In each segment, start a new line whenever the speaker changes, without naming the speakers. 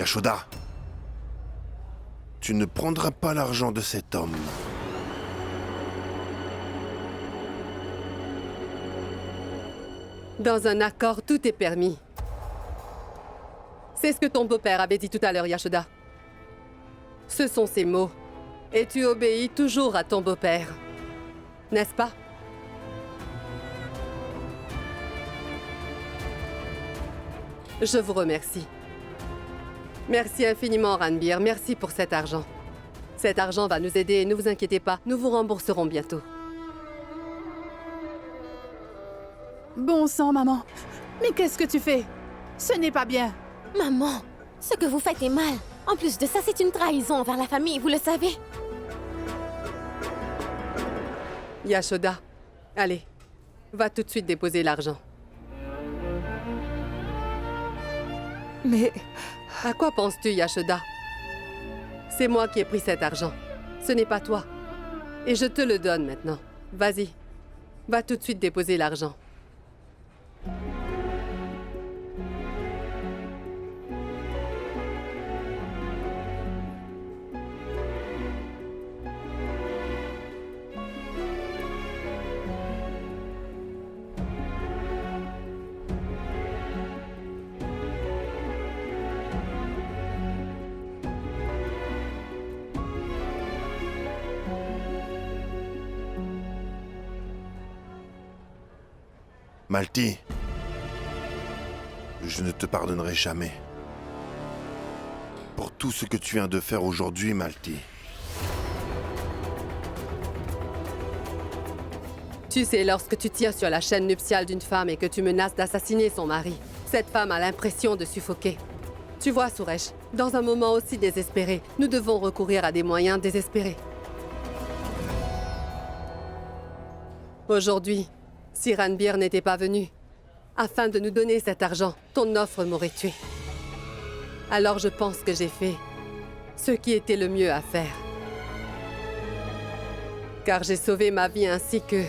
Yashoda, tu ne prendras pas l'argent de cet homme.
Dans un accord, tout est permis. C'est ce que ton beau-père avait dit tout à l'heure, Yashoda. Ce sont ses mots. Et tu obéis toujours à ton beau-père. N'est-ce pas? Je vous remercie. Merci infiniment, Ranbir. Merci pour cet argent. Cet argent va nous aider et ne vous inquiétez pas, nous vous rembourserons bientôt.
Bon sang, maman. Mais qu'est-ce que tu fais? Ce n'est pas bien.
Maman, ce que vous faites est mal. En plus de ça, c'est une trahison envers la famille, vous le savez.
Yashoda, allez, va tout de suite déposer l'argent.
Mais...
À quoi penses-tu, Yashoda? C'est moi qui ai pris cet argent. Ce n'est pas toi. Et je te le donne maintenant. Vas-y, va tout de suite déposer l'argent.
Malti, je ne te pardonnerai jamais. Pour tout ce que tu viens de faire aujourd'hui, Malti.
Tu sais, lorsque tu tires sur la chaîne nuptiale d'une femme et que tu menaces d'assassiner son mari, cette femme a l'impression de suffoquer. Tu vois, Suresh, dans un moment aussi désespéré, nous devons recourir à des moyens désespérés. Aujourd'hui, si Ranbir n'était pas venu, afin de nous donner cet argent, ton offre m'aurait tué. Alors je pense que j'ai fait ce qui était le mieux à faire. Car j'ai sauvé ma vie ainsi que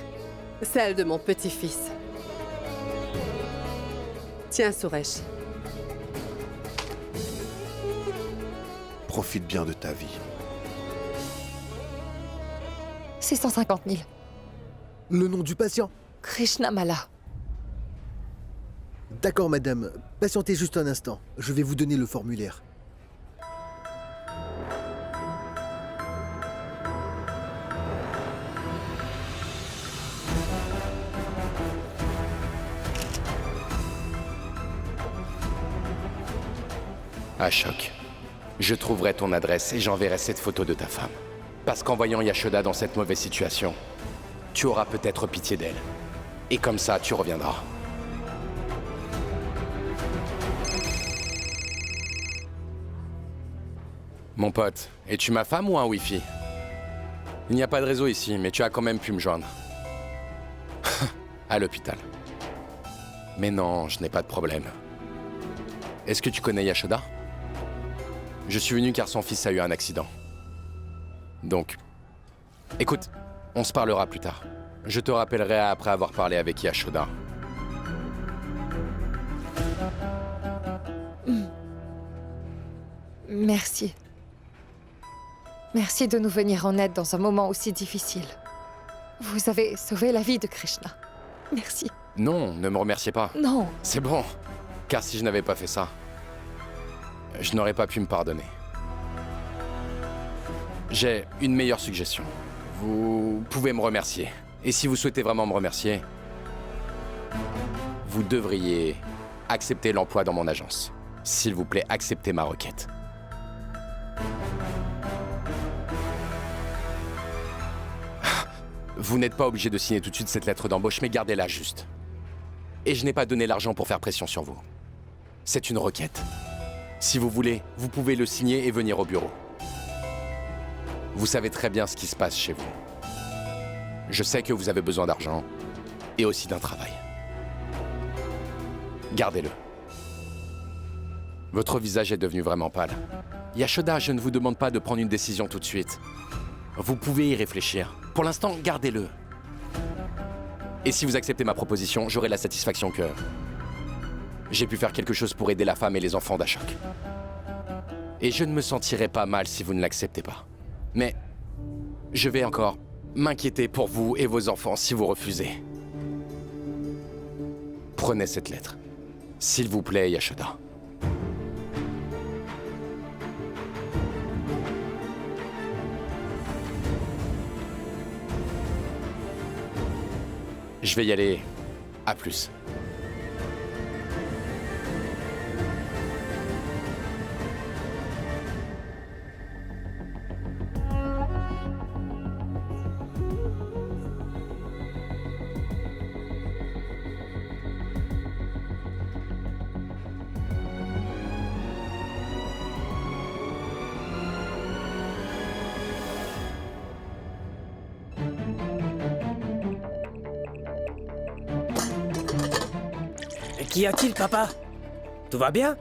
celle de mon petit-fils. Tiens, Suresh.
Profite bien de ta vie.
650 000.
Le nom du patient?
Krishnamala.
D'accord, madame. Patientez juste un instant. Je vais vous donner le formulaire.
Ashok, je trouverai ton adresse et j'enverrai cette photo de ta femme. Parce qu'en voyant Yashoda dans cette mauvaise situation, tu auras peut-être pitié d'elle. Et comme ça, tu reviendras. Mon pote, es-tu ma femme ou un Wi-Fi? Il n'y a pas de réseau ici, mais tu as quand même pu me joindre. À l'hôpital. Mais non, je n'ai pas de problème. Est-ce que tu connais Yashoda? Je suis venu car son fils a eu un accident. Donc, écoute, on se parlera plus tard. Je te rappellerai après avoir parlé avec Yashoda.
Merci. Merci de nous venir en aide dans un moment aussi difficile. Vous avez sauvé la vie de Krishna. Merci.
Non, ne me remerciez pas.
Non.
C'est bon, car si je n'avais pas fait ça, je n'aurais pas pu me pardonner. J'ai une meilleure suggestion. Vous pouvez me remercier. Et si vous souhaitez vraiment me remercier, vous devriez accepter l'emploi dans mon agence. S'il vous plaît, acceptez ma requête. Vous n'êtes pas obligé de signer tout de suite cette lettre d'embauche, mais gardez-la juste. Et je n'ai pas donné l'argent pour faire pression sur vous. C'est une requête. Si vous voulez, vous pouvez le signer et venir au bureau. Vous savez très bien ce qui se passe chez vous. Je sais que vous avez besoin d'argent et aussi d'un travail. Gardez-le. Votre visage est devenu vraiment pâle. Yashoda, je ne vous demande pas de prendre une décision tout de suite. Vous pouvez y réfléchir. Pour l'instant, gardez-le. Et si vous acceptez ma proposition, j'aurai la satisfaction que j'ai pu faire quelque chose pour aider la femme et les enfants d'Ashok. Et je ne me sentirai pas mal si vous ne l'acceptez pas. Mais je vais encore m'inquiéter pour vous et vos enfants si vous refusez. Prenez cette lettre. S'il vous plaît, Yashoda. Je vais y aller. À plus.
Qu'y a-t-il, papa? Tout va bien?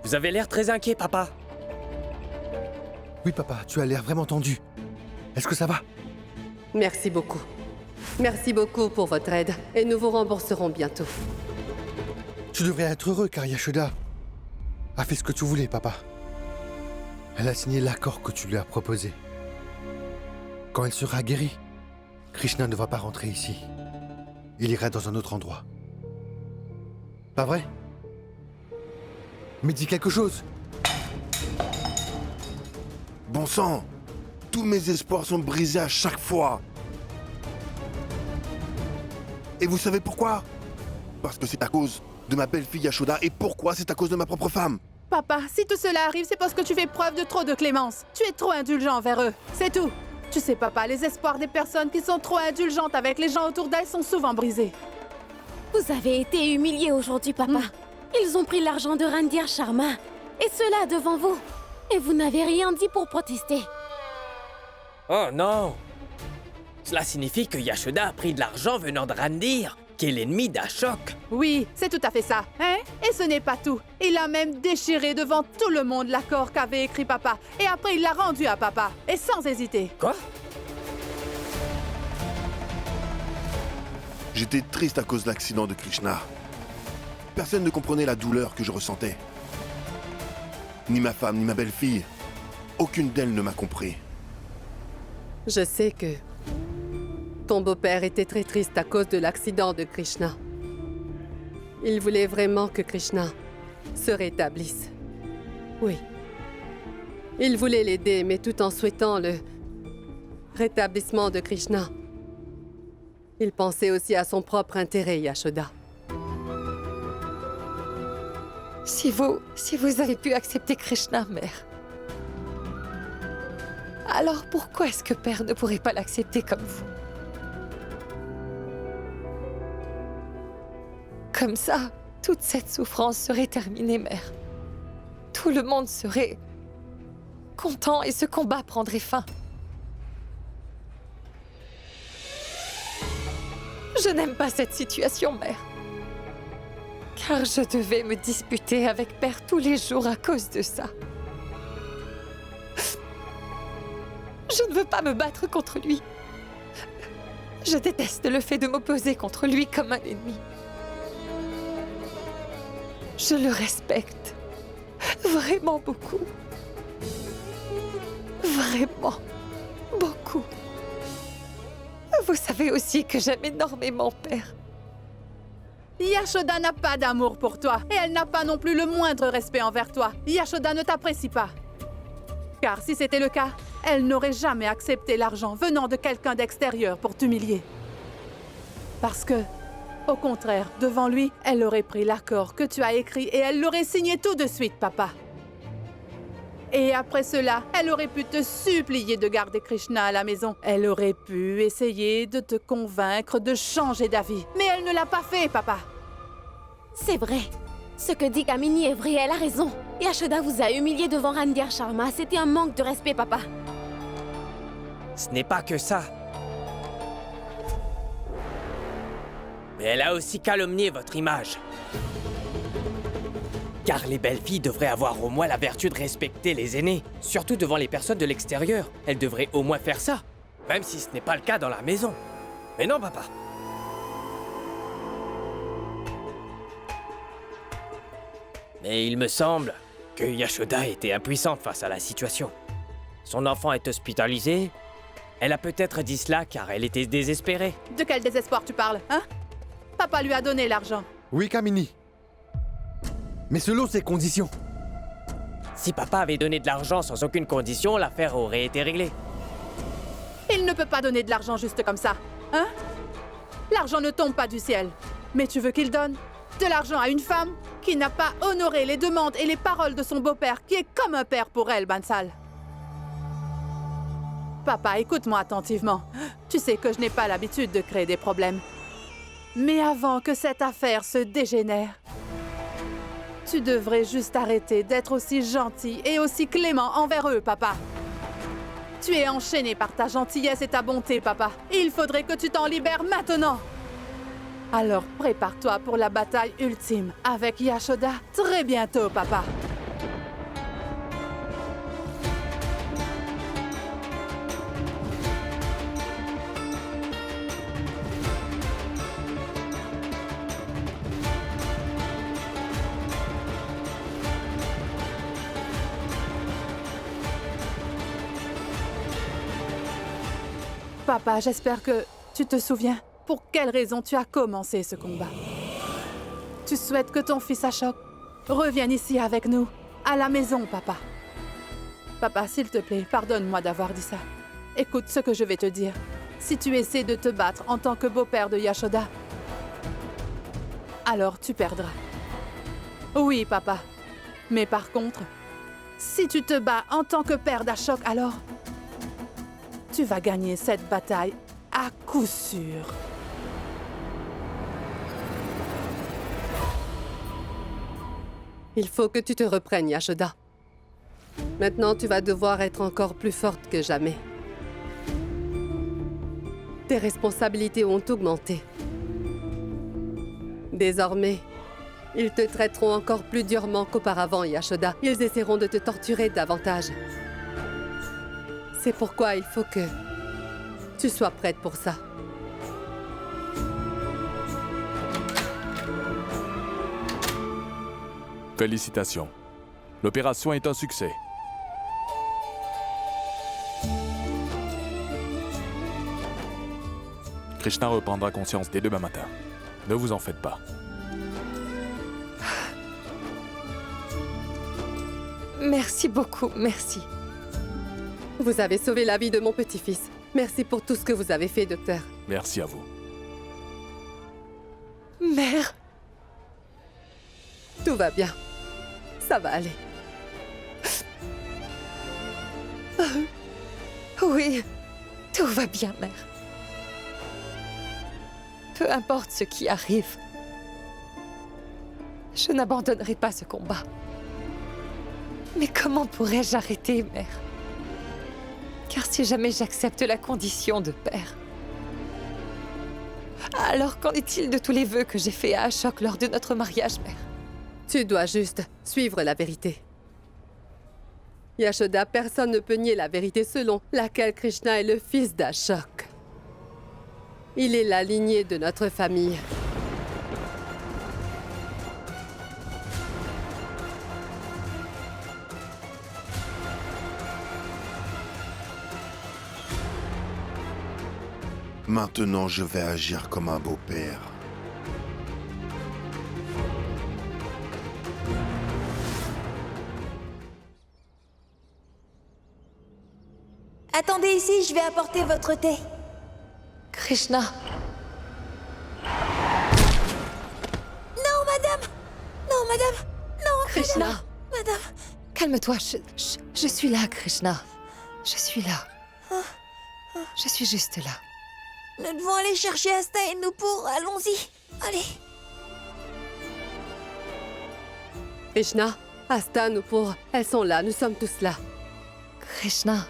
Vous avez l'air très inquiet, papa.
Oui, papa, tu as l'air vraiment tendu. Est-ce que ça va?
Merci beaucoup. Merci beaucoup pour votre aide et nous vous rembourserons bientôt.
Tu devrais être heureux car Yashoda a fait ce que tu voulais, papa. Elle a signé l'accord que tu lui as proposé. Quand elle sera guérie, Krishna ne va pas rentrer ici. Il ira dans un autre endroit. Pas vrai? Mais dis quelque chose!
Bon sang! Tous mes espoirs sont brisés à chaque fois. Et vous savez pourquoi? Parce que c'est à cause de ma belle-fille Yashoda. Et pourquoi? C'est à cause de ma propre femme.
Papa, si tout cela arrive, c'est parce que tu fais preuve de trop de clémence. Tu es trop indulgent envers eux. C'est tout. Tu sais, papa, les espoirs des personnes qui sont trop indulgentes avec les gens autour d'elles sont souvent brisés.
Vous avez été humilié aujourd'hui, papa. Ils ont pris l'argent de Randhir Sharma. Et cela devant vous. Et vous n'avez rien dit pour protester.
Oh non! Cela signifie que Yashoda a pris de l'argent venant de Randhir, qui est l'ennemi d'Ashok.
Oui, c'est tout à fait ça, hein? Et ce n'est pas tout. Il a même déchiré devant tout le monde l'accord qu'avait écrit papa. Et après, il l'a rendu à papa. Et sans hésiter.
Quoi?
J'étais triste à cause de l'accident de Krishna. Personne ne comprenait la douleur que je ressentais. Ni ma femme, ni ma belle-fille. Aucune d'elles ne m'a compris.
Je sais que ton beau-père était très triste à cause de l'accident de Krishna. Il voulait vraiment que Krishna se rétablisse. Oui. Il voulait l'aider, mais tout en souhaitant le rétablissement de Krishna. Il pensait aussi à son propre intérêt, Yashoda.
Si vous avez pu accepter Krishna, mère, alors pourquoi est-ce que père ne pourrait pas l'accepter comme vous? Comme ça, toute cette souffrance serait terminée, mère. Tout le monde serait content et ce combat prendrait fin. Je n'aime pas cette situation, mère. Car je devais me disputer avec père tous les jours à cause de ça. Je ne veux pas me battre contre lui. Je déteste le fait de m'opposer contre lui comme un ennemi. Je le respecte. Vraiment beaucoup. Vraiment beaucoup. Vous savez aussi que j'aime énormément père.
Yashoda n'a pas d'amour pour toi. Et elle n'a pas non plus le moindre respect envers toi. Yashoda ne t'apprécie pas. Car si c'était le cas, elle n'aurait jamais accepté l'argent venant de quelqu'un d'extérieur pour t'humilier. Parce que, au contraire, devant lui, elle aurait pris l'accord que tu as écrit et elle l'aurait signé tout de suite, papa. Et après cela, elle aurait pu te supplier de garder Krishna à la maison. Elle aurait pu essayer de te convaincre de changer d'avis. Mais elle ne l'a pas fait, papa.
C'est vrai. Ce que dit Kamini est vrai, elle a raison. Yashoda vous a humilié devant Randhir Sharma. C'était un manque de respect, papa.
Ce n'est pas que ça. Mais elle a aussi calomnié votre image. Car les belles filles devraient avoir au moins la vertu de respecter les aînés, surtout devant les personnes de l'extérieur. Elles devraient au moins faire ça, même si ce n'est pas le cas dans la maison. Mais non, papa. Mais il me semble que Yashoda était impuissante face à la situation. Son enfant est hospitalisé. Elle a peut-être dit cela car elle était désespérée.
De quel désespoir tu parles, hein? Papa lui a donné l'argent.
Oui, Kamini. Mais selon ses conditions.
Si papa avait donné de l'argent sans aucune condition, l'affaire aurait été réglée.
Il ne peut pas donner de l'argent juste comme ça, hein? L'argent ne tombe pas du ciel. Mais tu veux qu'il donne de l'argent à une femme qui n'a pas honoré les demandes et les paroles de son beau-père, qui est comme un père pour elle, Bansal. Papa, écoute-moi attentivement. Tu sais que je n'ai pas l'habitude de créer des problèmes. Mais avant que cette affaire se dégénère, tu devrais juste arrêter d'être aussi gentil et aussi clément envers eux, papa. Tu es enchaîné par ta gentillesse et ta bonté, papa. Il faudrait que tu t'en libères maintenant. Alors prépare-toi pour la bataille ultime avec Yashoda très bientôt, papa. Papa, j'espère que tu te souviens pour quelle raison tu as commencé ce combat. Tu souhaites que ton fils Ashok revienne ici avec nous, à la maison, papa. Papa, s'il te plaît, pardonne-moi d'avoir dit ça. Écoute ce que je vais te dire. Si tu essaies de te battre en tant que beau-père de Yashoda, alors tu perdras. Oui, papa. Mais par contre, si tu te bats en tant que père d'Ashok, alors tu vas gagner cette bataille à coup sûr.
Il faut que tu te reprennes, Yashoda. Maintenant, tu vas devoir être encore plus forte que jamais. Tes responsabilités ont augmenté. Désormais, ils te traiteront encore plus durement qu'auparavant, Yashoda. Ils essaieront de te torturer davantage. C'est pourquoi il faut que tu sois prête pour ça.
Félicitations. L'opération est un succès. Krishna reprendra conscience dès demain matin. Ne vous en faites pas.
Merci beaucoup, merci.
Vous avez sauvé la vie de mon petit-fils. Merci pour tout ce que vous avez fait, docteur.
Merci à vous.
Mère,
Tout va bien. Ça va aller.
oui, tout va bien, mère. Peu importe ce qui arrive, je n'abandonnerai pas ce combat. Mais comment pourrais-je arrêter, mère? Car si jamais j'accepte la condition de père, alors qu'en est-il de tous les vœux que j'ai faits à Ashok lors de notre mariage, mère?
Tu dois juste suivre la vérité. Yashoda, personne ne peut nier la vérité selon laquelle Krishna est le fils d'Ashok. Il est la lignée de notre famille.
Maintenant, je vais agir comme un beau-père.
Attendez ici, je vais apporter votre thé.
Krishna,
Non, madame! Non, madame! Non,
Krishna,
madame!
calme-toi, je suis là, Krishna. Je suis là. Je suis juste là.
Nous devons aller chercher Asta et Nupur. Allons-y. Allez.
Krishna, Asta, Nupur, elles sont là, nous sommes tous là.
Krishna,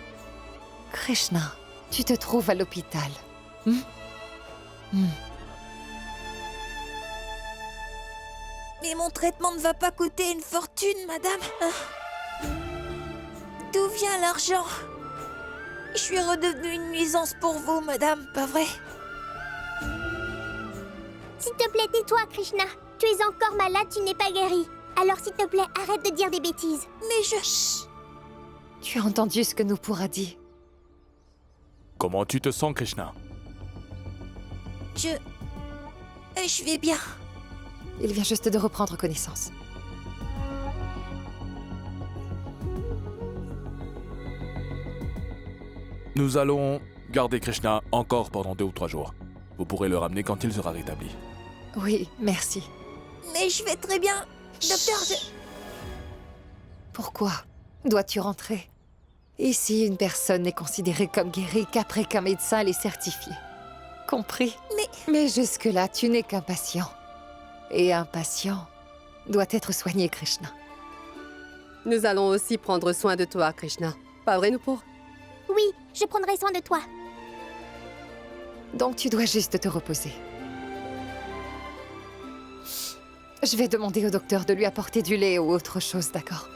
Krishna, tu te trouves à l'hôpital.
Mais mon traitement ne va pas coûter une fortune, madame. D'où vient l'argent? Je suis redevenue une nuisance pour vous, madame, pas vrai?
S'il te plaît, tais-toi, Krishna. Tu es encore malade, tu n'es pas guéri. Alors s'il te plaît, arrête de dire des bêtises.
Mais je... Chut.
Tu as entendu ce que Nupur a dit?
Comment tu te sens, Krishna?
Je vais bien.
Il vient juste de reprendre connaissance.
Nous allons garder Krishna encore pendant 2 ou 3 jours. Vous pourrez le ramener quand il sera rétabli.
Oui, merci.
Mais je vais très bien. Docteur,
Pourquoi dois-tu rentrer? Ici, une personne n'est considérée comme guérie qu'après qu'un médecin l'ait certifiée. Compris? Mais jusque-là, tu n'es qu'un patient. Et un patient doit être soigné, Krishna.
Nous allons aussi prendre soin de toi, Krishna. Pas vrai, Nupur?
Oui, je prendrai soin de toi.
Donc tu dois juste te reposer. Je vais demander au docteur de lui apporter du lait ou autre chose, d'accord?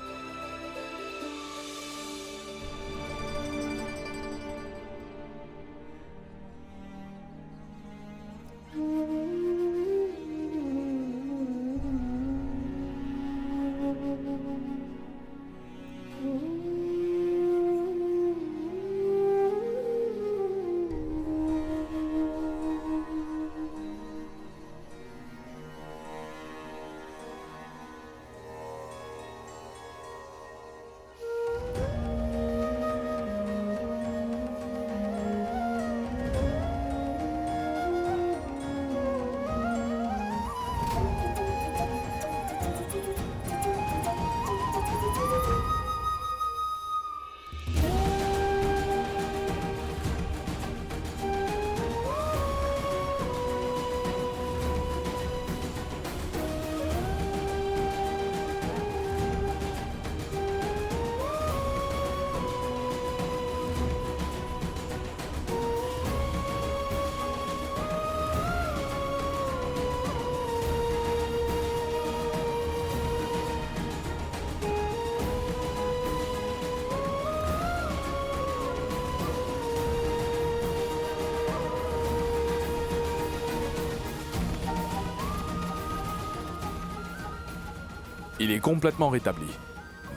Il est complètement rétabli.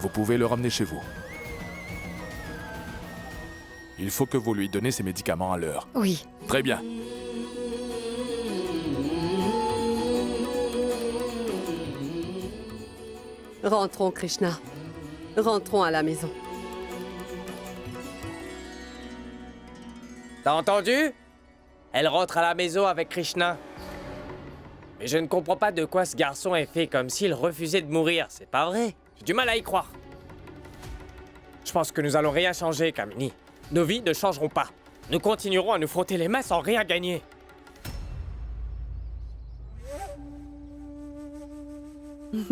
Vous pouvez le ramener chez vous. Il faut que vous lui donnez ses médicaments à l'heure.
Oui.
Très bien.
Rentrons, Krishna. Rentrons à la maison.
T'as entendu? Elle rentre à la maison avec Krishna. Mais je ne comprends pas de quoi ce garçon est fait comme s'il refusait de mourir, c'est pas vrai? J'ai du mal à y croire. Je pense que nous allons rien changer, Kamini. Nos vies ne changeront pas. Nous continuerons à nous frotter les mains sans rien gagner.
Il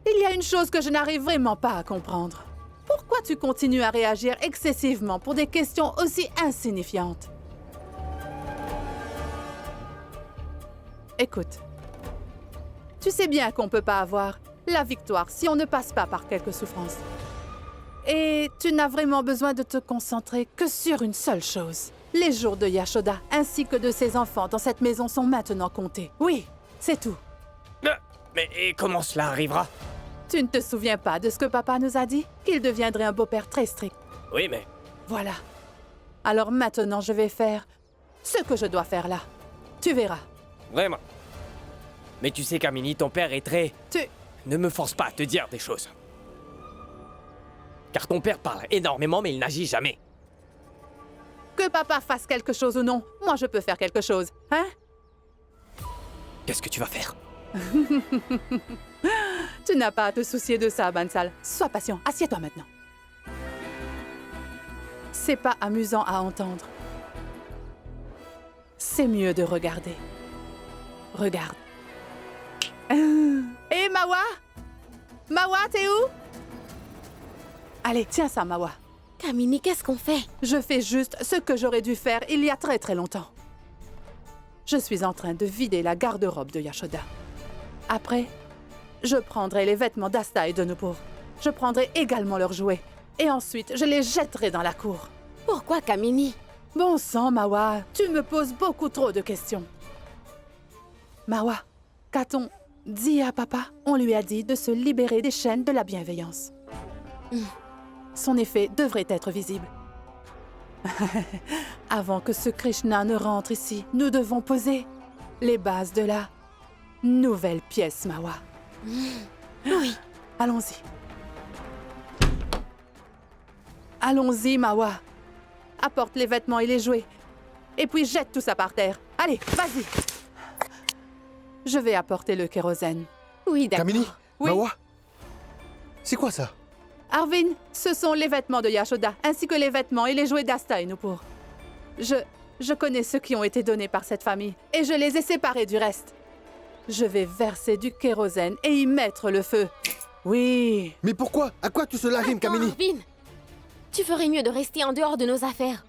y a une chose que je n'arrive vraiment pas à comprendre. Pourquoi tu continues à réagir excessivement pour des questions aussi insignifiantes? Écoute, tu sais bien qu'on ne peut pas avoir la victoire si on ne passe pas par quelques souffrances. Et tu n'as vraiment besoin de te concentrer que sur une seule chose. Les jours de Yashoda ainsi que de ses enfants dans cette maison sont maintenant comptés. Oui, c'est tout.
Mais et comment cela arrivera?
Tu ne te souviens pas de ce que papa nous a dit? Qu'il deviendrait un beau-père très strict.
Oui, mais...
Voilà. Alors maintenant, je vais faire ce que je dois faire là. Tu verras.
Vraiment. Mais tu sais, Kamini, ton père est très... Ne me force pas à te dire des choses. Car ton père parle énormément, mais il n'agit jamais.
Que papa fasse quelque chose ou non, moi je peux faire quelque chose, hein?
Qu'est-ce que tu vas faire?
Tu n'as pas à te soucier de ça, Bansal. Sois patient, assieds-toi maintenant. C'est pas amusant à entendre. C'est mieux de regarder. Regarde. Hé, Mawa? Mawa, t'es où? Allez, tiens ça, Mawa.
Kamini, qu'est-ce qu'on fait?
Je fais juste ce que j'aurais dû faire il y a très très longtemps. Je suis en train de vider la garde-robe de Yashoda. Après, je prendrai les vêtements d'Asta et de Nupur. Je prendrai également leurs jouets. Et ensuite, je les jetterai dans la cour.
Pourquoi, Kamini?
Bon sang, Mawa, tu me poses beaucoup trop de questions. Mawa, qu'a-t-on Dis à papa, on lui a dit de se libérer des chaînes de la bienveillance. Son effet devrait être visible. Avant que ce Krishna ne rentre ici, nous devons poser les bases de la nouvelle pièce Mawa.
Oui.
Allons-y. Allons-y, Mawa. Apporte les vêtements et les jouets. Et puis jette tout ça par terre. Allez, vas-y. Je vais apporter le kérosène.
Oui, d'accord.
Kamini,
Oui.
Mawa, c'est quoi ça?
Arvin, ce sont les vêtements de Yashoda, ainsi que les vêtements et les jouets d'Asta et Nupur. Je connais ceux qui ont été donnés par cette famille, et je les ai séparés du reste. Je vais verser du kérosène et y mettre le feu. Oui.
Mais pourquoi? À quoi tout cela rime, Kamini?
Arvin, tu ferais mieux de rester en dehors de nos affaires.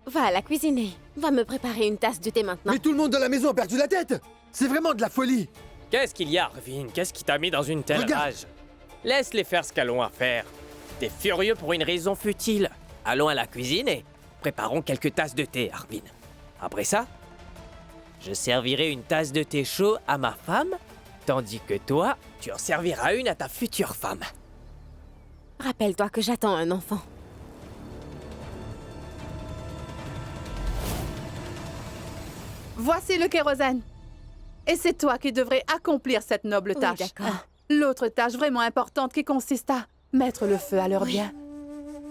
Va à la cuisine et va me préparer une tasse de thé maintenant.
Mais tout le monde dans la maison a perdu la tête! C'est vraiment de la folie!
Qu'est-ce qu'il y a, Arvin? Qu'est-ce qui t'a mis dans une telle
Regarde.
rage? Laisse-les faire ce qu'elles ont à faire. T'es furieux pour une raison futile. Allons à la cuisine et préparons quelques tasses de thé, Arvin. Après ça, je servirai une tasse de thé chaud à ma femme, tandis que toi, tu en serviras une à ta future femme.
Rappelle-toi que j'attends un enfant.
Voici le kérosène. Et c'est toi qui devrais accomplir cette noble
Oui,
tâche.
d'accord.
L'autre tâche vraiment importante qui consiste à mettre le feu à leur bien.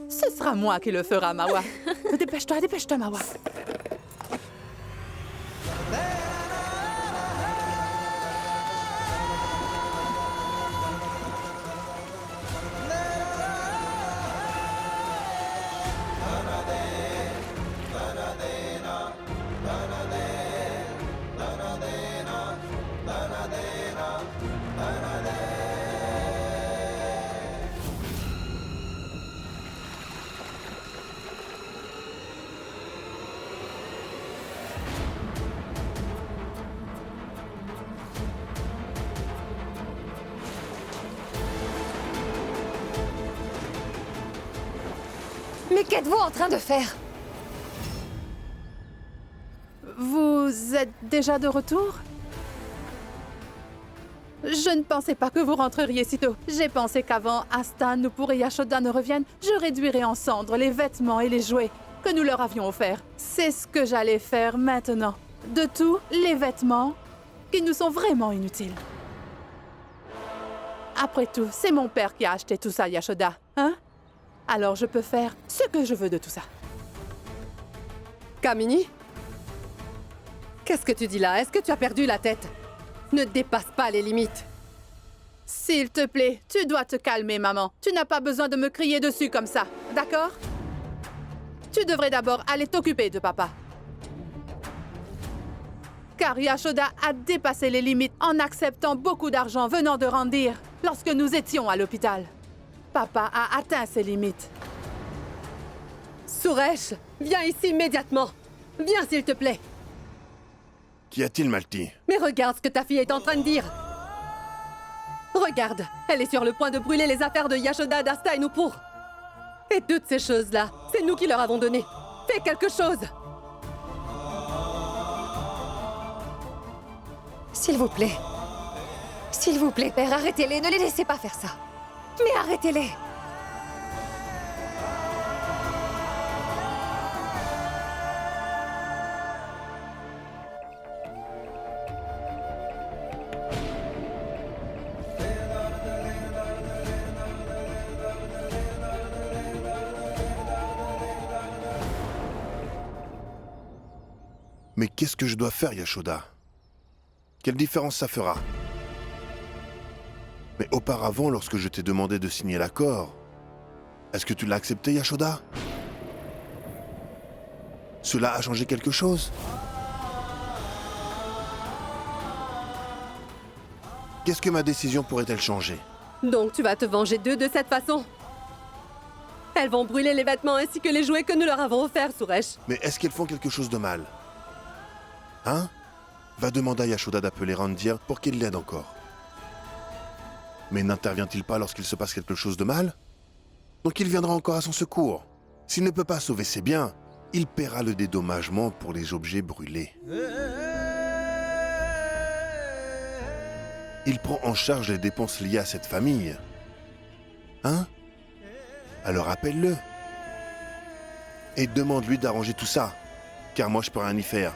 Ce sera moi qui le fera, Mawa. Dépêche-toi, Mawa.
Mais qu'êtes-vous en train de faire?
Vous êtes déjà de retour? Je ne pensais pas que vous rentreriez si tôt. J'ai pensé qu'avant Asta, Nupur et Yashoda ne reviennent, je réduirais en cendres les vêtements et les jouets que nous leur avions offerts. C'est ce que j'allais faire maintenant. De tous les vêtements qui nous sont vraiment inutiles. Après tout, c'est mon père qui a acheté tout ça, Yashoda, hein? Alors je peux faire ce que je veux de tout ça.
Kamini? Qu'est-ce que tu dis là? Est-ce que tu as perdu la tête? Ne dépasse pas les limites.
S'il te plaît, tu dois te calmer, maman. Tu n'as pas besoin de me crier dessus comme ça, d'accord? Tu devrais d'abord aller t'occuper de papa. Car Yashoda a dépassé les limites en acceptant beaucoup d'argent venant de Randir lorsque nous étions à l'hôpital. Papa a atteint ses limites.
Suresh, viens ici immédiatement. Viens, s'il te plaît.
Qu'y a-t-il, Malti?
Mais regarde ce que ta fille est en train de dire. Regarde, elle est sur le point de brûler les affaires de Yashoda, d'Asta et Nupur. Et toutes ces choses-là, c'est nous qui leur avons donné. Fais quelque chose.
S'il vous plaît. S'il vous plaît, père, arrêtez-les. Ne les laissez pas faire ça. Mais arrêtez-les.
Mais qu'est-ce que je dois faire, Yashoda? Quelle différence ça fera? Mais auparavant, lorsque je t'ai demandé de signer l'accord, est-ce que tu l'as accepté, Yashoda? Cela a changé quelque chose? Qu'est-ce que ma décision pourrait-elle changer?
Donc tu vas te venger d'eux de cette façon? Elles vont brûler les vêtements ainsi que les jouets que nous leur avons offerts, Suresh.
Mais est-ce qu'elles font quelque chose de mal? Hein? Va demander à Yashoda d'appeler Randir pour qu'il l'aide encore. Mais n'intervient-il pas lorsqu'il se passe quelque chose de mal? Donc il viendra encore à son secours. S'il ne peut pas sauver ses biens, il paiera le dédommagement pour les objets brûlés. Il prend en charge les dépenses liées à cette famille. Hein? Alors appelle-le. Et demande-lui d'arranger tout ça. Car moi, je peux rien y faire.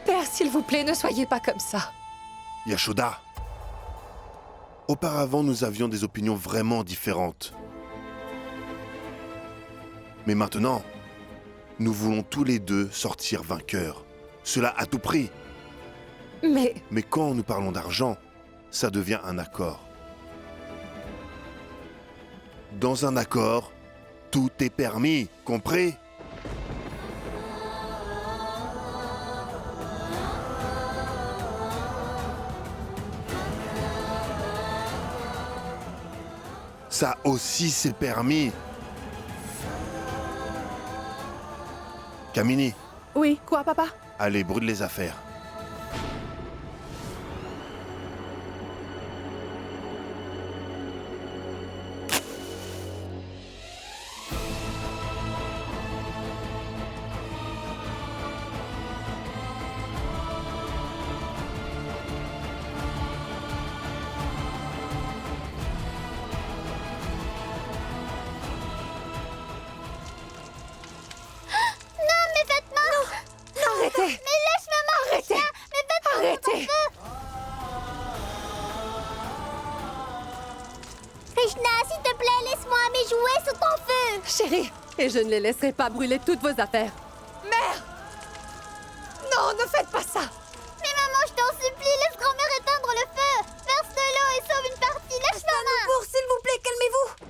Père, s'il vous plaît, ne soyez pas comme ça.
Yashoda. Auparavant, nous avions des opinions vraiment différentes. Mais maintenant, nous voulons tous les deux sortir vainqueurs. Cela à tout prix.
Mais
quand nous parlons d'argent, ça devient un accord. Dans un accord, tout est permis, compris? Ça aussi, c'est permis. Kamini,
Oui, quoi, papa?
allez, brûle les affaires.
arrêtez!
Mais laisse maman!
Arrêtez!
Mais faites
Arrêtez!
Krishna, s'il te plaît, laisse-moi mes jouets sous ton feu!
Chérie, et je ne les laisserai pas brûler toutes vos affaires.
Mère! Non, ne faites pas ça!
Mais maman, je t'en supplie, laisse grand-mère éteindre le feu! Verse de l'eau et sauve une partie, laisse maman!
Pour, s'il vous plaît, calmez-vous.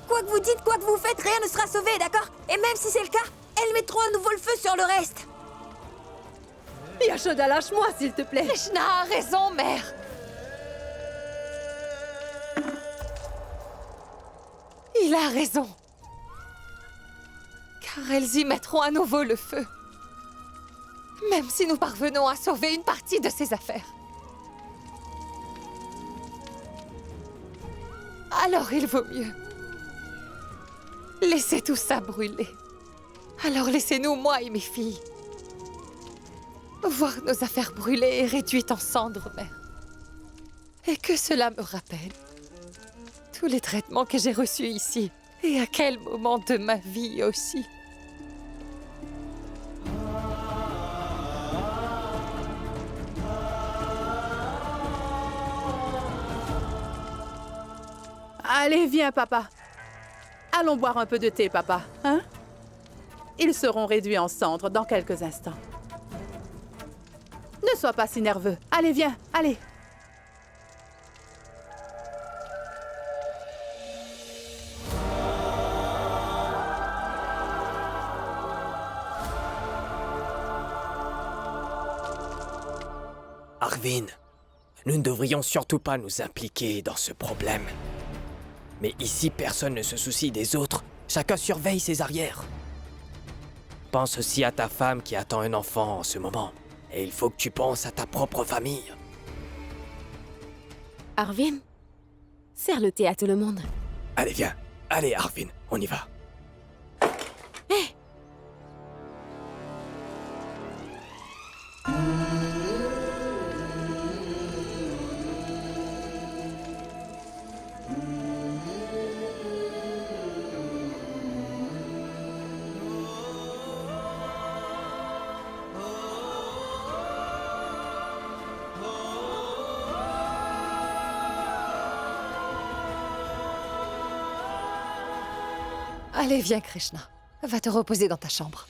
Quoi que vous dites, quoi que vous faites, rien ne sera sauvé, d'accord? Et même si c'est le cas, elles mettront à nouveau le feu sur le reste.
Yashoda, lâche-moi, s'il te plaît.
Krishna a raison, mère! Il a raison. Car elles y mettront à nouveau le feu. Même si nous parvenons à sauver une partie de ces affaires. Alors il vaut mieux. Laissez tout ça brûler. Alors laissez-nous, moi et mes filles, voir nos affaires brûlées et réduites en cendres, mère. Et que cela me rappelle tous les traitements que j'ai reçus ici. Et à quel moment de ma vie aussi.
Allez, viens, papa. Allons boire un peu de thé, papa, hein? Ils seront réduits en cendres dans quelques instants. Ne sois pas si nerveux. Allez, viens, allez.
Arvin, nous ne devrions surtout pas nous impliquer dans ce problème. Mais ici, personne ne se soucie des autres. Chacun surveille ses arrières. Pense aussi à ta femme qui attend un enfant en ce moment. Et il faut que tu penses à ta propre famille.
Arvin, sers le thé à tout le monde.
Allez, viens. Allez, Arvin, on y va.
Allez, viens, Krishna. Va te reposer dans ta chambre.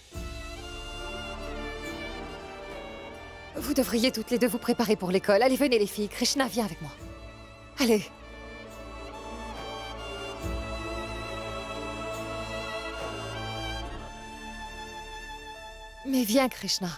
Vous devriez toutes les deux vous préparer pour l'école. Allez, venez les filles. Krishna, viens avec moi. Allez. Mais viens, Krishna.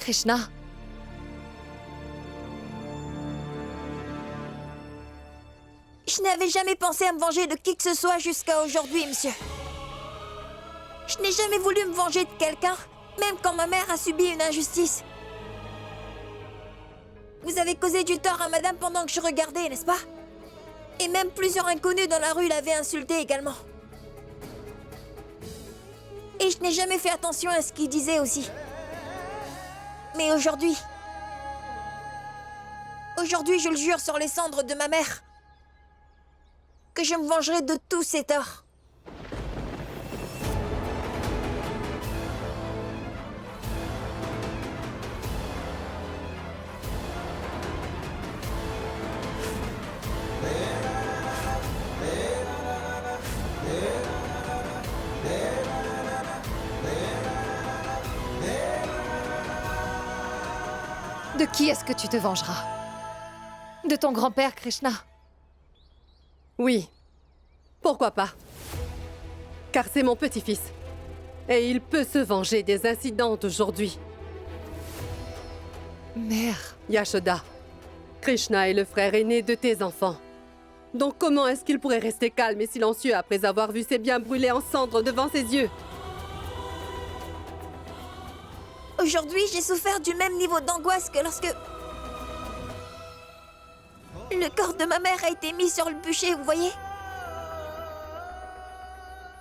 Krishna.
Je n'avais jamais pensé à me venger de qui que ce soit jusqu'à aujourd'hui, monsieur. Je n'ai jamais voulu me venger de quelqu'un, même quand ma mère a subi une injustice. Vous avez causé du tort à madame pendant que je regardais, n'est-ce pas? Et même plusieurs inconnus dans la rue l'avaient insultée également. Et je n'ai jamais fait attention à ce qu'ils disaient aussi. Mais aujourd'hui... Aujourd'hui, je le jure sur les cendres de ma mère, que je me vengerai de tous ces torts.
De qui est-ce que tu te vengeras? De ton grand-père, Krishna?
Oui. Pourquoi pas? Car c'est mon petit-fils. Et il peut se venger des incidents d'aujourd'hui.
Mère...
Yashoda, Krishna est le frère aîné de tes enfants. Donc comment est-ce qu'il pourrait rester calme et silencieux après avoir vu ses biens brûler en cendres devant ses yeux?
Aujourd'hui, j'ai souffert du même niveau d'angoisse que lorsque... le corps de ma mère a été mis sur le bûcher, vous voyez?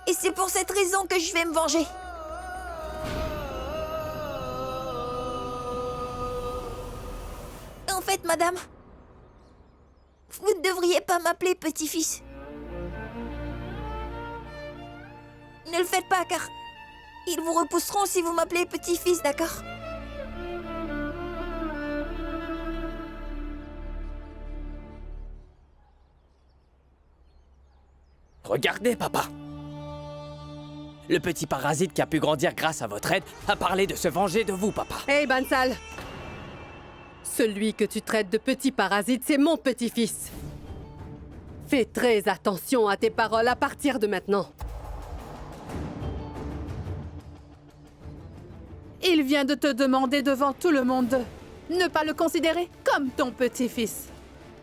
Et c'est pour cette raison que je vais me venger. En fait, madame, vous ne devriez pas m'appeler petit-fils. Ne le faites pas, car ils vous repousseront si vous m'appelez petit-fils, d'accord?
Regardez, papa. Le petit parasite qui a pu grandir grâce à votre aide a parlé de se venger de vous, papa.
Hey, Bansal! Celui que tu traites de petit parasite, c'est mon petit-fils. Fais très attention à tes paroles à partir de maintenant.
Il vient de te demander devant tout le monde de ne pas le considérer comme ton petit-fils.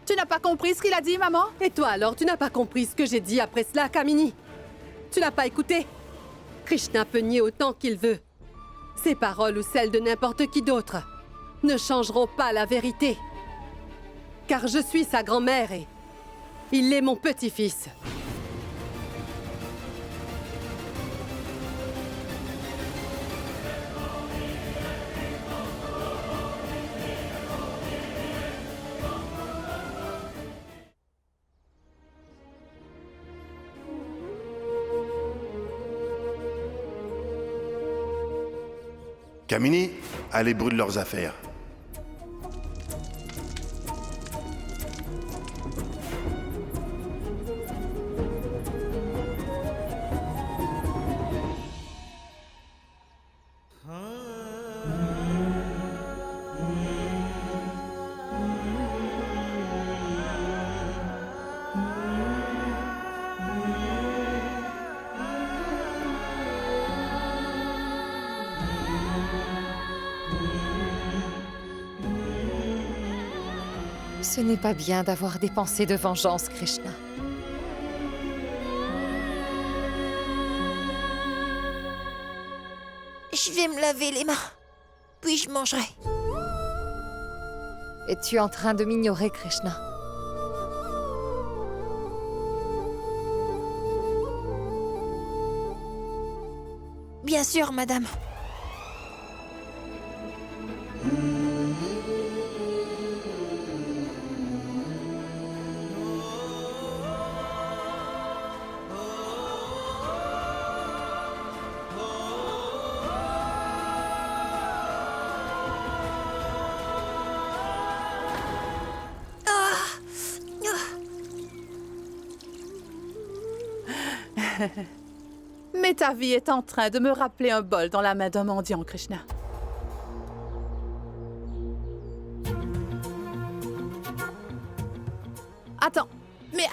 Tu n'as pas compris ce qu'il a dit, maman?
Et toi alors, tu n'as pas compris ce que j'ai dit après cela, Kamini? Tu n'as pas écouté? Krishna peut nier autant qu'il veut. Ses paroles ou celles de n'importe qui d'autre ne changeront pas la vérité. Car je suis sa grand-mère et il est mon petit-fils.
Kamini, allez brûle leurs affaires.
Ce n'est pas bien d'avoir des pensées de vengeance, Krishna.
Je vais me laver les mains, puis je mangerai.
Es-tu en train de m'ignorer, Krishna?
Bien sûr, madame.
Mais ta vie est en train de me rappeler un bol dans la main d'un mendiant, Krishna.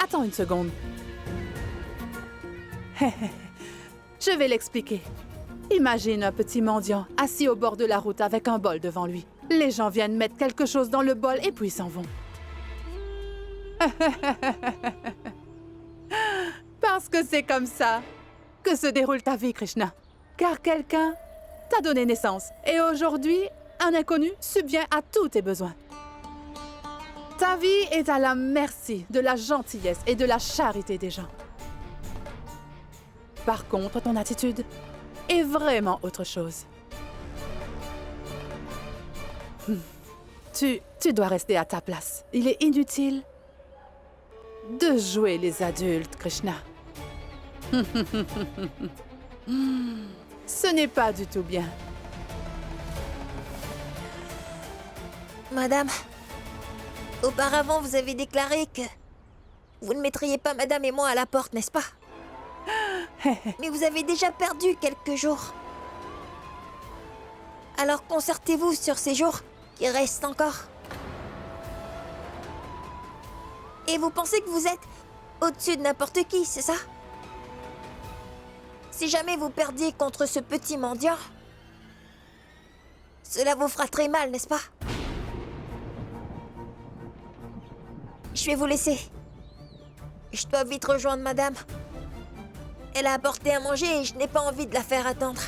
Attends une seconde. Je vais l'expliquer. Imagine un petit mendiant assis au bord de la route avec un bol devant lui. Les gens viennent mettre quelque chose dans le bol et puis s'en vont. Parce que c'est comme ça que se déroule ta vie, Krishna. Car quelqu'un t'a donné naissance. Et aujourd'hui, un inconnu subvient à tous tes besoins. Ta vie est à la merci de la gentillesse et de la charité des gens. Par contre, ton attitude est vraiment autre chose. Tu dois rester à ta place. Il est inutile de jouer les adultes, Krishna. Ce n'est pas du tout bien.
Madame, auparavant vous avez déclaré que vous ne mettriez pas Madame et moi à la porte, n'est-ce pas? Mais vous avez déjà perdu quelques jours. Alors concertez-vous sur ces jours qui restent encore. Et vous pensez que vous êtes au-dessus de n'importe qui, c'est ça? Si jamais vous perdiez contre ce petit mendiant, cela vous fera très mal, n'est-ce pas? Je vais vous laisser. Je dois vite rejoindre Madame. Elle a apporté à manger et je n'ai pas envie de la faire attendre.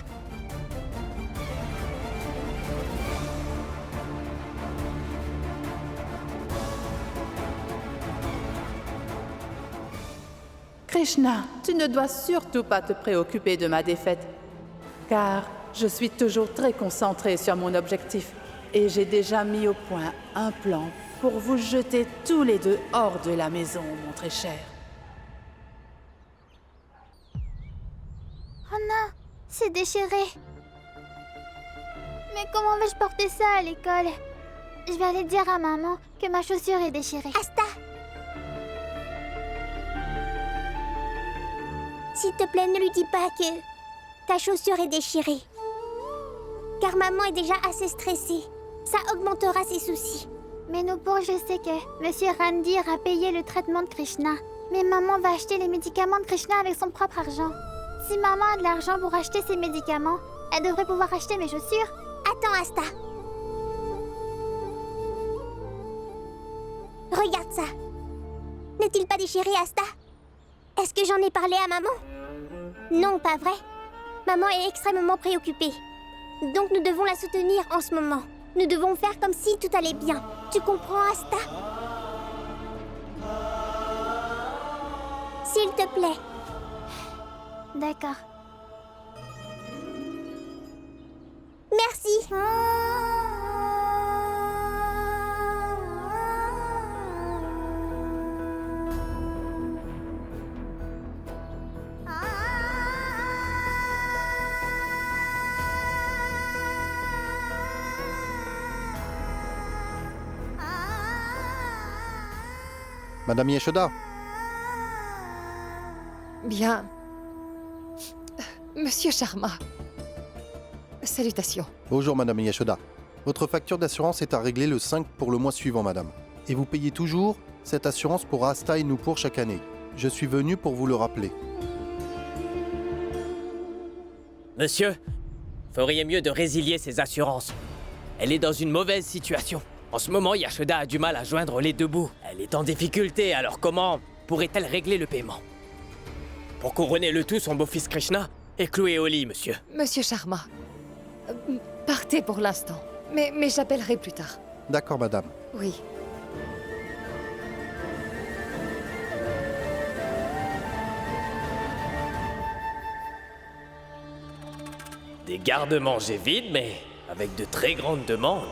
Krishna, tu ne dois surtout pas te préoccuper de ma défaite, car je suis toujours très concentrée sur mon objectif et j'ai déjà mis au point un plan pour vous jeter tous les deux hors de la maison, mon très cher.
Oh non, c'est déchiré. Mais comment vais-je porter ça à l'école? Je vais aller dire à maman que ma chaussure est déchirée.
Asta! S'il te plaît, ne lui dis pas que ta chaussure est déchirée. Car maman est déjà assez stressée. Ça augmentera ses soucis.
Mais Nupur, je sais que Monsieur Randir a payé le traitement de Krishna. Mais maman va acheter les médicaments de Krishna avec son propre argent. Si maman a de l'argent pour acheter ses médicaments, elle devrait pouvoir acheter mes chaussures.
Attends, Asta. Regarde ça. N'est-il pas déchiré, Asta? Est-ce que j'en ai parlé à maman? Non, pas vrai. Maman est extrêmement préoccupée. Donc nous devons la soutenir en ce moment. Nous devons faire comme si tout allait bien. Tu comprends, Asta? S'il te plaît.
D'accord.
Merci.
Madame Yashoda,
Bien. Monsieur Sharma. Salutations.
bonjour Madame Yashoda. Votre facture d'assurance est à régler le 5 pour le mois suivant, Madame. Et vous payez toujours cette assurance pour Asta et Nupur chaque année. Je suis venu pour vous le rappeler.
Monsieur, feriez mieux de résilier ses assurances. Elle est dans une mauvaise situation. En ce moment, Yashoda a du mal à joindre les deux bouts. Elle est en difficulté, alors comment pourrait-elle régler le paiement? Pour couronner le tout, son beau-fils Krishna est cloué au lit, monsieur.
Monsieur Sharma. Partez pour l'instant. Mais j'appellerai plus tard.
D'accord, Madame.
Oui.
Des garde-manger vides, mais avec de très grandes demandes.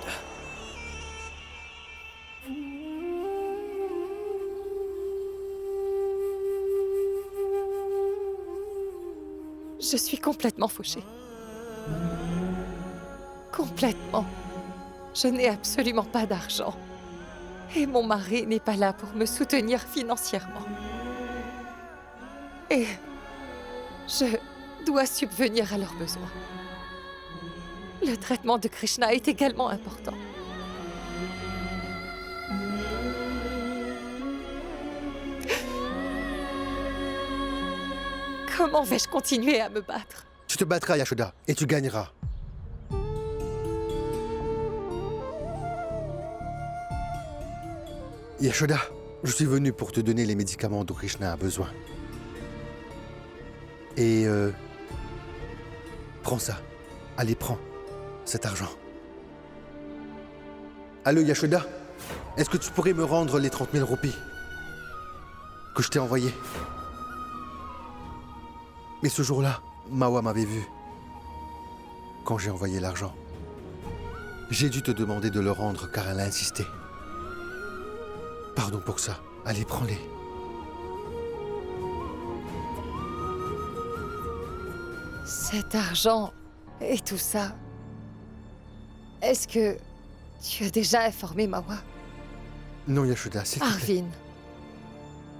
Je suis complètement fauchée. Complètement. Je n'ai absolument pas d'argent. Et mon mari n'est pas là pour me soutenir financièrement. Et je dois subvenir à leurs besoins. Le traitement de Krishna est également important. Comment vais-je continuer à me battre?
Tu te battras, Yashoda, et tu gagneras. Yashoda, je suis venu pour te donner les médicaments dont Krishna a besoin. Et prends ça. Allez, prends cet argent. Allô, Yashoda, est-ce que tu pourrais me rendre les 30 000 roupies que je t'ai envoyées? Mais ce jour-là, Mawa m'avait vu. Quand j'ai envoyé l'argent, j'ai dû te demander de le rendre car elle a insisté. Pardon pour ça. Allez, prends-les.
Cet argent et tout ça... Est-ce que tu as déjà informé Mawa?
Non, Yashoda, s'il te plaît.
Arvind,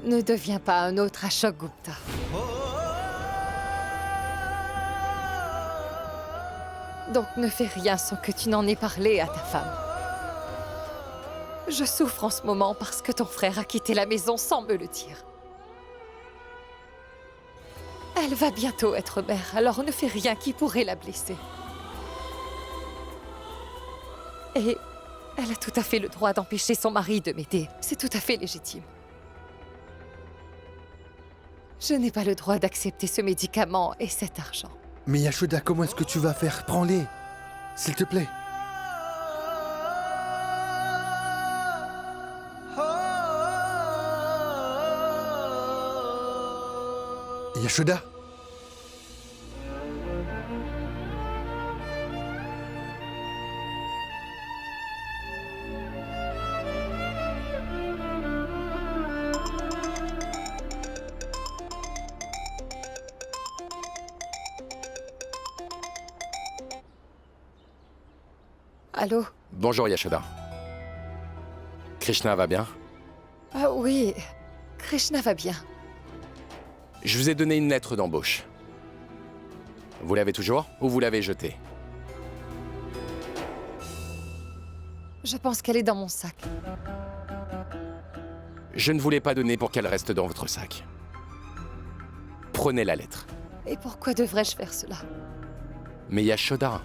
ne deviens pas un autre Ashok Gupta. Donc ne fais rien sans que tu n'en aies parlé à ta femme. Je souffre en ce moment parce que ton frère a quitté la maison sans me le dire. Elle va bientôt être mère, alors ne fais rien qui pourrait la blesser. Et elle a tout à fait le droit d'empêcher son mari de m'aider. C'est tout à fait légitime. Je n'ai pas le droit d'accepter ce médicament et cet argent.
Mais Yashoda, comment est-ce que tu vas faire? Prends-les, s'il te plaît. Yashoda?
Allô?
Bonjour Yashoda. Krishna va bien?
Ah oui, Krishna va bien.
Je vous ai donné une lettre d'embauche. Vous l'avez toujours ou vous l'avez jetée?
Je pense qu'elle est dans mon sac.
Je ne vous l'ai pas donnée pour qu'elle reste dans votre sac. Prenez la lettre.
Et pourquoi devrais-je faire cela?
Mais Yashoda,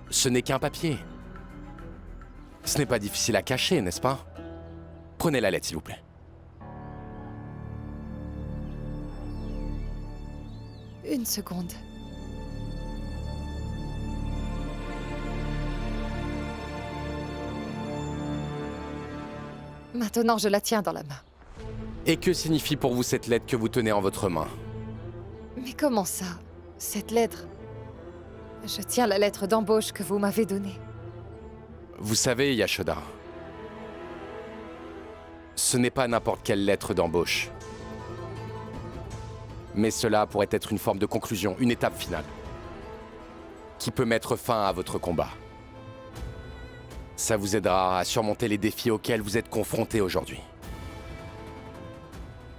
ce n'est qu'un papier. Ce n'est pas difficile à cacher, n'est-ce pas? Prenez la lettre, s'il vous plaît.
Une seconde. Maintenant, je la tiens dans la main.
Et que signifie pour vous cette lettre que vous tenez en votre main?
Mais comment ça? Cette lettre? Je tiens la lettre d'embauche que vous m'avez donnée.
Vous savez, Yashoda, ce n'est pas n'importe quelle lettre d'embauche. Mais cela pourrait être une forme de conclusion, une étape finale, qui peut mettre fin à votre combat. Ça vous aidera à surmonter les défis auxquels vous êtes confrontés aujourd'hui.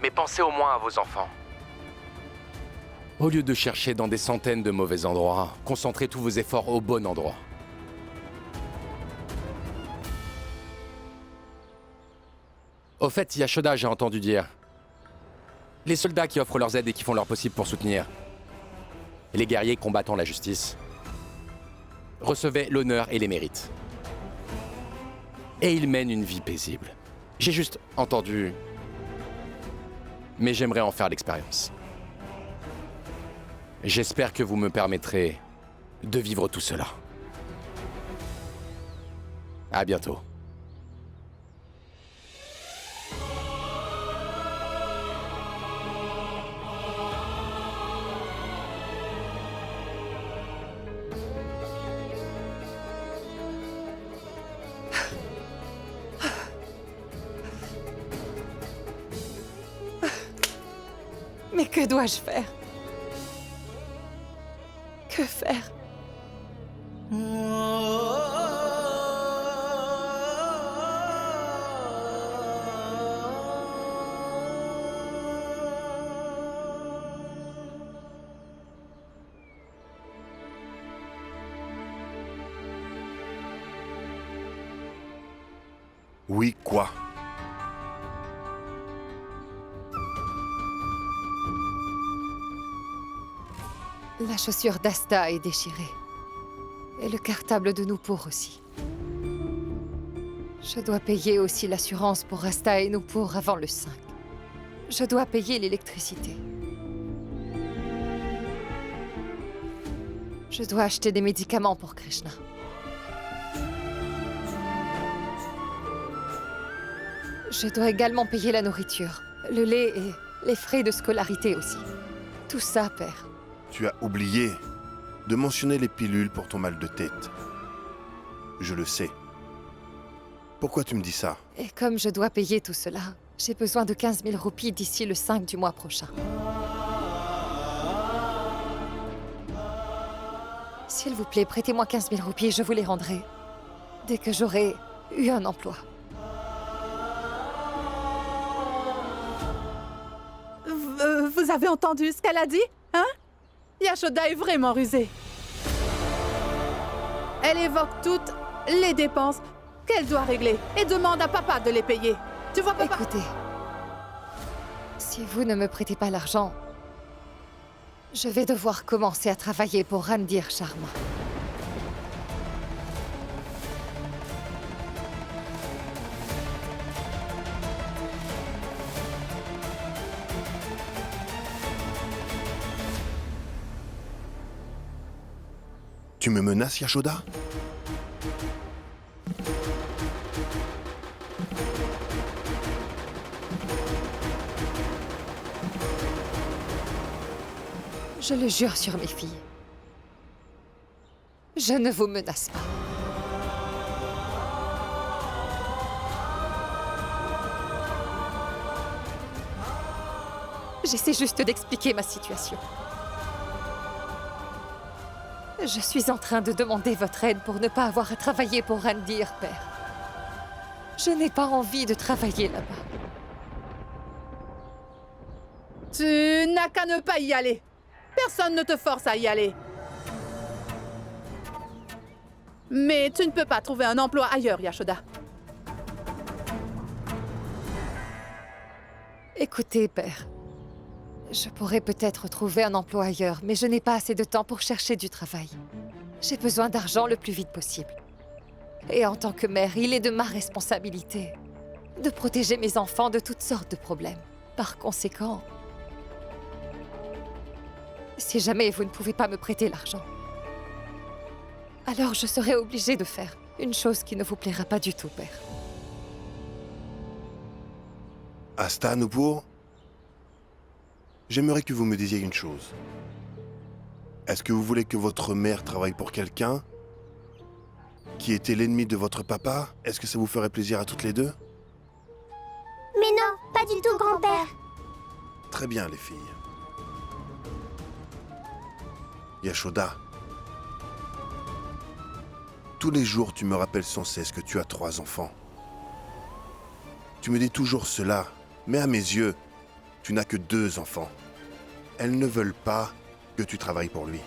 Mais pensez au moins à vos enfants. Au lieu de chercher dans des centaines de mauvais endroits, concentrez tous vos efforts au bon endroit. Au fait, Yashoda, j'ai entendu dire... Les soldats qui offrent leurs aides et qui font leur possible pour soutenir les guerriers combattant la justice recevaient l'honneur et les mérites. Et ils mènent une vie paisible. J'ai juste entendu... Mais j'aimerais en faire l'expérience. J'espère que vous me permettrez de vivre tout cela. À bientôt.
Mais que dois-je faire? Que faire?
Oui, quoi?
La chaussure d'Asta est déchirée. Et le cartable de Nupur aussi. Je dois payer aussi l'assurance pour Asta et Nupur avant le 5. Je dois payer l'électricité. Je dois acheter des médicaments pour Krishna. Je dois également payer la nourriture, le lait et les frais de scolarité aussi. Tout ça, père.
Tu as oublié de mentionner les pilules pour ton mal de tête. Je le sais. Pourquoi tu me dis ça?
Et comme je dois payer tout cela, j'ai besoin de 15 000 roupies d'ici le 5 du mois prochain. S'il vous plaît, prêtez-moi 15 000 roupies, je vous les rendrai. Dès que j'aurai eu un emploi.
Vous avez entendu ce qu'elle a dit, hein? Yashoda est vraiment rusée. Elle évoque toutes les dépenses qu'elle doit régler et demande à papa de les payer. Tu vois, papa?
Écoutez, si vous ne me prêtez pas l'argent, je vais devoir commencer à travailler pour Randir Sharma.
Tu me menaces, Yashoda?
Je le jure sur mes filles. Je ne vous menace pas. J'essaie juste d'expliquer ma situation. Je suis en train de demander votre aide pour ne pas avoir à travailler pour Randir, père. Je n'ai pas envie de travailler là-bas.
Tu n'as qu'à ne pas y aller. Personne ne te force à y aller. Mais tu ne peux pas trouver un emploi ailleurs, Yashoda.
Écoutez, père. Je pourrais peut-être trouver un emploi ailleurs, mais je n'ai pas assez de temps pour chercher du travail. J'ai besoin d'argent le plus vite possible. Et en tant que mère, il est de ma responsabilité de protéger mes enfants de toutes sortes de problèmes. Par conséquent, si jamais vous ne pouvez pas me prêter l'argent, alors je serai obligée de faire une chose qui ne vous plaira pas du tout, père.
Asta, Nupur, j'aimerais que vous me disiez une chose. Est-ce que vous voulez que votre mère travaille pour quelqu'un qui était l'ennemi de votre papa? Est-ce que ça vous ferait plaisir à toutes les deux?
Mais non, pas du tout, grand-père.
Très bien, les filles. Yashoda, tous les jours, tu me rappelles sans cesse que tu as 3 enfants. Tu me dis toujours cela, mais à mes yeux, tu n'as que 2 enfants. Elles ne veulent pas que tu travailles pour lui.